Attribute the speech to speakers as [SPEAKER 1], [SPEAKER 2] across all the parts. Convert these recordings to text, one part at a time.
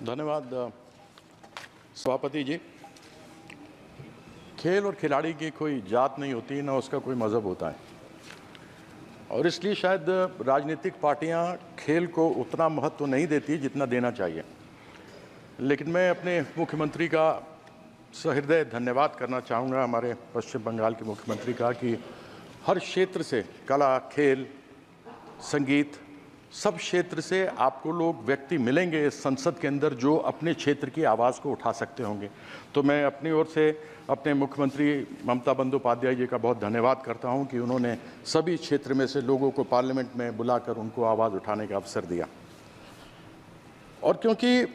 [SPEAKER 1] धन्यवाद सभापति जी। खेल और खिलाड़ी की कोई जात नहीं होती, ना उसका कोई मज़हब होता है, और इसलिए शायद राजनीतिक पार्टियां खेल को उतना महत्व नहीं देती जितना देना चाहिए। लेकिन मैं अपने मुख्यमंत्री का सहृदय धन्यवाद करना चाहूँगा, हमारे पश्चिम बंगाल के मुख्यमंत्री का, कि हर क्षेत्र से, कला, खेल, संगीत, सब क्षेत्र से आपको लोग व्यक्ति मिलेंगे इस संसद के अंदर जो अपने क्षेत्र की आवाज़ को उठा सकते होंगे। तो मैं अपनी ओर से अपने मुख्यमंत्री ममता बंदोपाध्याय जी का बहुत धन्यवाद करता हूं कि उन्होंने सभी क्षेत्र में से लोगों को पार्लियामेंट में बुलाकर उनको आवाज़ उठाने का अवसर दिया। और क्योंकि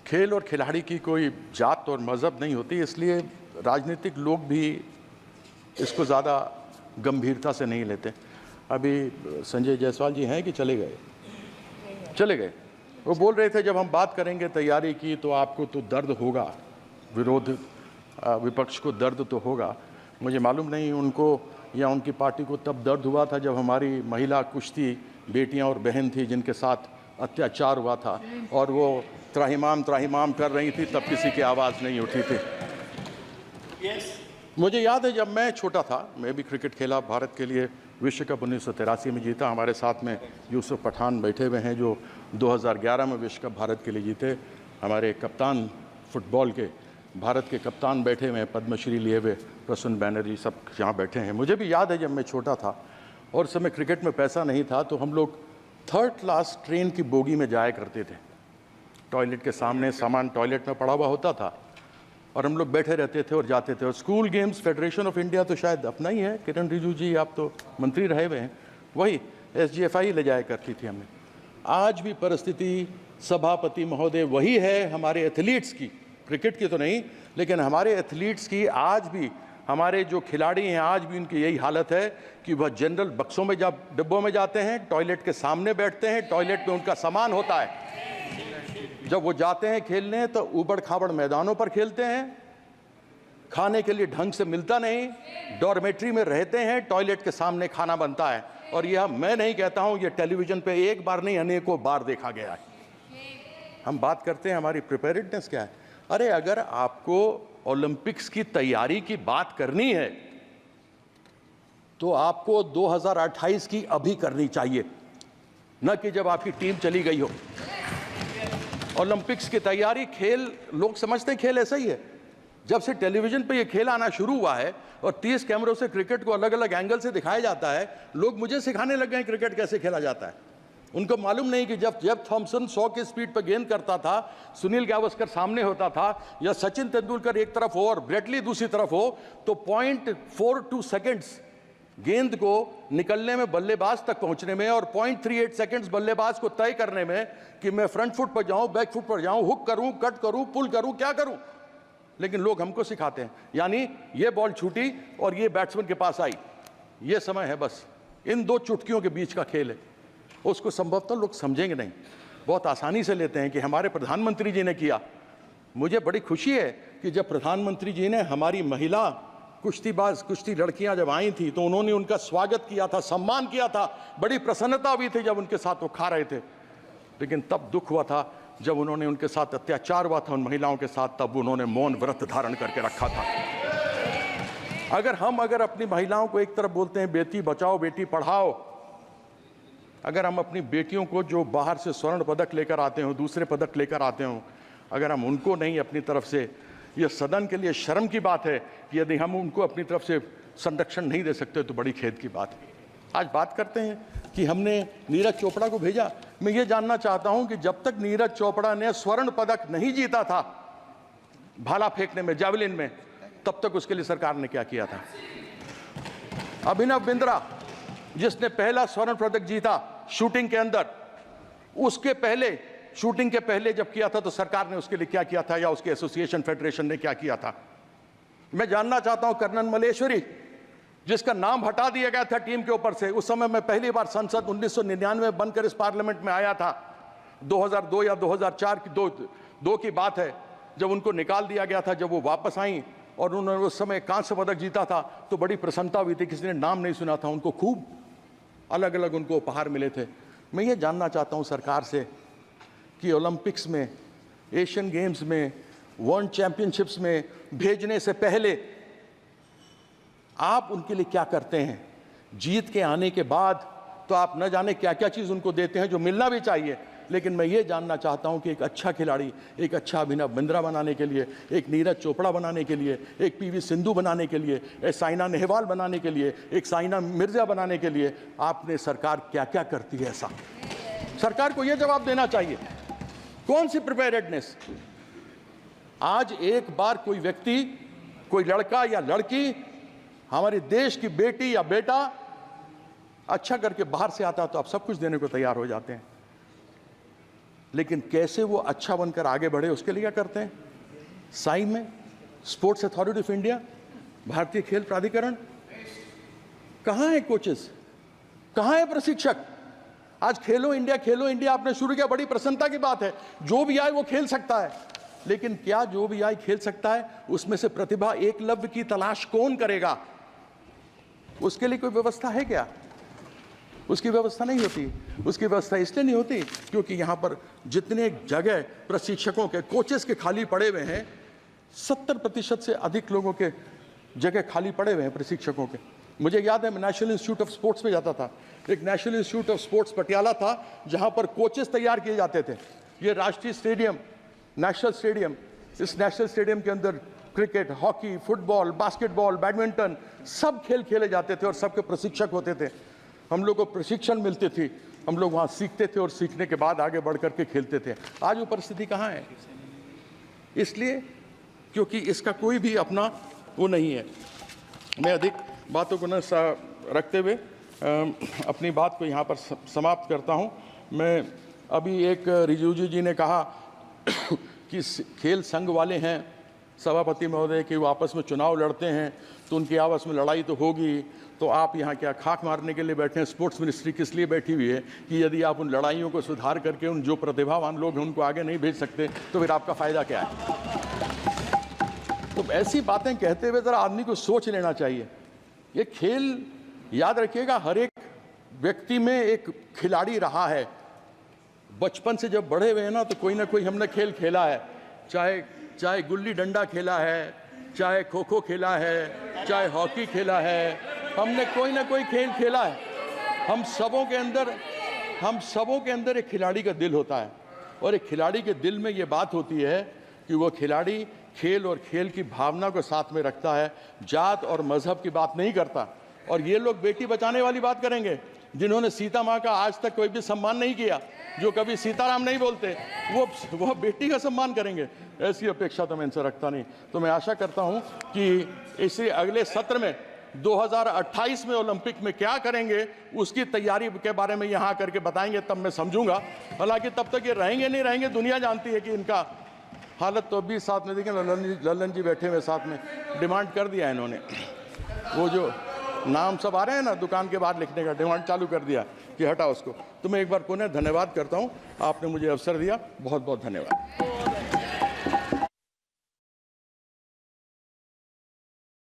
[SPEAKER 1] खेल और खिलाड़ी की कोई जात और मज़हब नहीं होती, इसलिए राजनीतिक लोग भी इसको ज़्यादा गंभीरता से नहीं लेते। अभी संजय जायसवाल जी हैं कि चले गए? चले गए। वो बोल रहे थे जब हम बात करेंगे तैयारी की तो आपको तो दर्द होगा, विपक्ष को दर्द तो होगा। मुझे मालूम नहीं उनको या उनकी पार्टी को तब दर्द हुआ था जब हमारी महिला कुश्ती बेटियां और बहन थी जिनके साथ अत्याचार हुआ था और वो त्राहिमाम त्राहिमाम कर रही थी, तब किसी की आवाज़ नहीं उठी थी। मुझे याद है जब मैं छोटा था, मैं भी क्रिकेट खेला, भारत के लिए विश्व कप 1983 में जीता। हमारे साथ में यूसुफ पठान बैठे हुए हैं जो 2011 में विश्व कप भारत के लिए जीते। हमारे कप्तान फुटबॉल के, भारत के कप्तान बैठे हुए हैं, पद्मश्री लिए हुए प्रसून बैनर्जी, सब यहाँ बैठे हैं। मुझे भी याद है जब मैं छोटा था और उस समय क्रिकेट में पैसा नहीं था तो हम लोग थर्ड क्लास ट्रेन की बोगी में जाया करते थे। टॉयलेट के सामने सामान टॉयलेट में पड़ा हुआ होता था और हम लोग बैठे रहते थे और जाते थे। और school games federation of India तो शायद अपना ही है, किरण रिजिजू जी आप तो मंत्री रहे हुए हैं, वही SGFI ले जाया करती थी हमें। आज भी परिस्थिति सभापति महोदय वही है हमारे एथलीट्स की, क्रिकेट की तो नहीं, लेकिन हमारे एथलीट्स की आज भी, हमारे जो खिलाड़ी हैं आज भी उनकी यही हालत है कि वह जनरल बक्सों में, जब डिब्बों में जाते हैं टॉयलेट के सामने बैठते हैं, टॉयलेट में उनका सामान होता है। जब वो जाते हैं खेलने तो ऊबड़ खाबड़ मैदानों पर खेलते हैं, खाने के लिए ढंग से मिलता नहीं, डॉर्मेट्री में रहते हैं, टॉयलेट के सामने खाना बनता है। और यह मैं नहीं कहता हूं, यह टेलीविजन पे एक बार नहीं अनेकों बार देखा गया है। हम बात करते हैं हमारी प्रिपेयर्डनेस क्या है। अरे अगर आपको ओलंपिक्स की तैयारी की बात करनी है तो आपको 2028 की अभी करनी चाहिए, न कि जब आपकी टीम चली गई हो। ओलंपिक्स की तैयारी, खेल लोग समझते हैं खेल ऐसा ही है। जब से टेलीविजन पे ये खेल आना शुरू हुआ है और 30 कैमरों से क्रिकेट को अलग अलग एंगल से दिखाया जाता है, लोग मुझे सिखाने लग गए क्रिकेट कैसे खेला जाता है। उनको मालूम नहीं कि जब थॉमसन 100 की स्पीड पर गेंद करता था, सुनील गावस्कर सामने होता था, या सचिन तेंदुलकर एक तरफ हो और ब्रेटली दूसरी तरफ हो, तो 0.42 सेकेंड्स गेंद को निकलने में, बल्लेबाज तक पहुंचने में, और 0.38 सेकंड्स बल्लेबाज को तय करने में कि मैं फ्रंट फुट पर जाऊं, बैक फुट पर जाऊं, हुक करूं, कट करूं, पुल करूं, क्या करूं। लेकिन लोग हमको सिखाते हैं, यानी ये बॉल छूटी और ये बैट्समैन के पास आई, ये समय है, बस इन दो चुटकियों के बीच का खेल है। उसको संभवतः लोग समझेंगे नहीं, बहुत आसानी से लेते हैं कि हमारे प्रधानमंत्री जी ने किया। मुझे बड़ी खुशी है कि जब प्रधानमंत्री जी ने हमारी महिला कुश्तीबाज, कुश्ती लड़कियां जब आई थी तो उन्होंने उनका स्वागत किया था, सम्मान किया था, बड़ी प्रसन्नता भी थी जब उनके साथ वो खा रहे थे। लेकिन तब दुख हुआ था जब उन्होंने, उनके साथ अत्याचार हुआ था उन महिलाओं के साथ, तब उन्होंने मौन व्रत धारण करके रखा था। अगर अपनी महिलाओं को एक तरफ बोलते हैं बेटी बचाओ बेटी पढ़ाओ, अगर हम अपनी बेटियों को जो बाहर से स्वर्ण पदक लेकर आते हो, दूसरे पदक लेकर आते हो, अगर हम उनको नहीं अपनी तरफ से, यह सदन के लिए शर्म की बात है कि यदि हम उनको अपनी तरफ से संरक्षण नहीं दे सकते तो बड़ी खेद की बात है। आज बात करते हैं कि हमने नीरज चोपड़ा को भेजा। मैं ये जानना चाहता हूं कि जब तक नीरज चोपड़ा ने स्वर्ण पदक नहीं जीता था भाला फेंकने में, जावलिन में, तब तक उसके लिए सरकार ने क्या किया था। अभिनव बिंद्रा जिसने पहला स्वर्ण पदक जीता शूटिंग के अंदर, उसके पहले, शूटिंग के पहले जब किया था तो सरकार ने उसके लिए क्या किया था, या उसके एसोसिएशन फेडरेशन ने क्या किया था। मैं जानना चाहता हूं कर्नल मलेश्वरी जिसका नाम हटा दिया गया था टीम के ऊपर से, उस समय मैं पहली बार संसद 1999 में बनकर इस पार्लियामेंट में आया था, 2002 या 2004 की दो की बात है, जब उनको निकाल दिया गया था। जब वो वापस आई और उन्होंने उस समय कांस्य पदक जीता था तो बड़ी प्रसन्नता हुई थी, किसी ने नाम नहीं सुना था, उनको खूब अलग अलग उनको उपहार मिले थे। मैं ये जानना चाहता हूं सरकार से कि ओलंपिक्स में, एशियन गेम्स में, वर्ल्ड चैंपियनशिप्स में भेजने से पहले आप उनके लिए क्या करते हैं। जीत के आने के बाद तो आप न जाने क्या क्या चीज़ उनको देते हैं जो मिलना भी चाहिए, लेकिन मैं ये जानना चाहता हूं कि एक अच्छा खिलाड़ी, एक अच्छा अभिनव बिंद्रा बनाने के लिए, एक नीरज चोपड़ा बनाने के लिए, एक पीवी सिंधु बनाने के लिए, एक साइना नेहवाल बनाने के लिए, एक साइना मिर्जा बनाने के लिए आपने सरकार क्या क्या करती है। ऐसा सरकार को यह जवाब देना चाहिए। कौन सी प्रिपेयर्डनेस। आज एक बार कोई व्यक्ति, कोई लड़का या लड़की, हमारे देश की बेटी या बेटा अच्छा करके बाहर से आता तो आप सब कुछ देने को तैयार हो जाते हैं, लेकिन कैसे वो अच्छा बनकर आगे बढ़े उसके लिए क्या करते हैं। साई में स्पोर्ट्स अथॉरिटी ऑफ इंडिया, भारतीय खेल प्राधिकरण, कहाँ है कोचेस, कहाँ है प्रशिक्षक। आज खेलो इंडिया आपने शुरू किया, बड़ी प्रसन्नता की बात है। जो भी आए वो खेल सकता है, लेकिन क्या जो भी आए खेल सकता है? उसमें से प्रतिभा एकलव्य की तलाश कौन करेगा? उसके लिए कोई व्यवस्था है क्या? उसकी व्यवस्था नहीं होती। उसकी व्यवस्था इसलिए नहीं होती क्योंकि यहाँ पर जितने जगह प्रशिक्षकों के, कोचेस के खाली पड़े हुए हैं, 70% से अधिक लोगों के जगह खाली पड़े हुए हैं प्रशिक्षकों के। मुझे याद है मैं नेशनल इंस्टीट्यूट ऑफ स्पोर्ट्स में जाता था। एक national institute of sports Patiala था जहाँ पर कोचेस तैयार किए जाते थे। ये राष्ट्रीय स्टेडियम, नेशनल स्टेडियम, इस नेशनल स्टेडियम के अंदर cricket, hockey, football, basketball, badminton सब खेल खेले जाते थे और सबके प्रशिक्षक होते थे। हम लोग को प्रशिक्षण मिलती थी, हम लोग वहाँ सीखते थे और सीखने के बाद आगे बढ़ करके खेलते थे। आज वो परिस्थिति कहाँ है? इसलिए क्योंकि इसका कोई भी अपना वो नहीं है। मैं अधिक बातों को न रखते हुए अपनी बात को यहाँ पर समाप्त करता हूँ। मैं अभी एक रिजिजू जी ने कहा कि खेल संघ वाले हैं सभापति महोदय कि वो आपस में चुनाव लड़ते हैं तो उनकी आपस में लड़ाई तो होगी, तो आप यहाँ क्या खाक मारने के लिए बैठे हैं? स्पोर्ट्स मिनिस्ट्री किस लिए बैठी हुई है कि यदि आप उन लड़ाइयों को सुधार करके उन जो प्रतिभावान लोग हैं उनको आगे नहीं भेज सकते तो फिर आपका फ़ायदा क्या है? तो ऐसी बातें कहते हुए ज़रा आदमी को सोच लेना चाहिए। ये खेल, याद रखिएगा, हर एक व्यक्ति में एक खिलाड़ी रहा है। बचपन से जब बड़े हुए हैं ना तो कोई ना कोई हमने खेल खेला है, चाहे गुल्ली डंडा खेला है, चाहे खो खो खेला है, चाहे हॉकी खेला है, हमने कोई ना कोई खेल खेला है। हम सबों के अंदर एक खिलाड़ी का दिल होता है और एक खिलाड़ी के दिल में ये बात होती है कि वो खिलाड़ी खेल और खेल की भावना को साथ में रखता है, जात और मजहब की बात नहीं करता। और ये लोग बेटी बचाने वाली बात करेंगे, जिन्होंने सीता माँ का आज तक कोई भी सम्मान नहीं किया, जो कभी सीताराम नहीं बोलते, वो बेटी का सम्मान करेंगे। ऐसी अपेक्षा तो मैं इनसे रखता नहीं। तो मैं आशा करता हूँ कि इसी अगले सत्र में 2028 में ओलंपिक में क्या करेंगे उसकी तैयारी के बारे में यहाँ करके बताएंगे, तब मैं समझूंगा। हालांकि तब तक ये रहेंगे नहीं रहेंगे, दुनिया जानती है कि इनका हालत तो अभी साथ में देखें, लल्लन जी बैठे हुए साथ में, डिमांड कर दिया इन्होंने। वो जो नाम सब आ रहे हैं ना दुकान के बाहर लिखने का, डिमांड चालू कर दिया कि हटा उसको। तो मैं एक बार पुनः धन्यवाद करता हूँ, आपने मुझे अवसर दिया, बहुत बहुत धन्यवाद।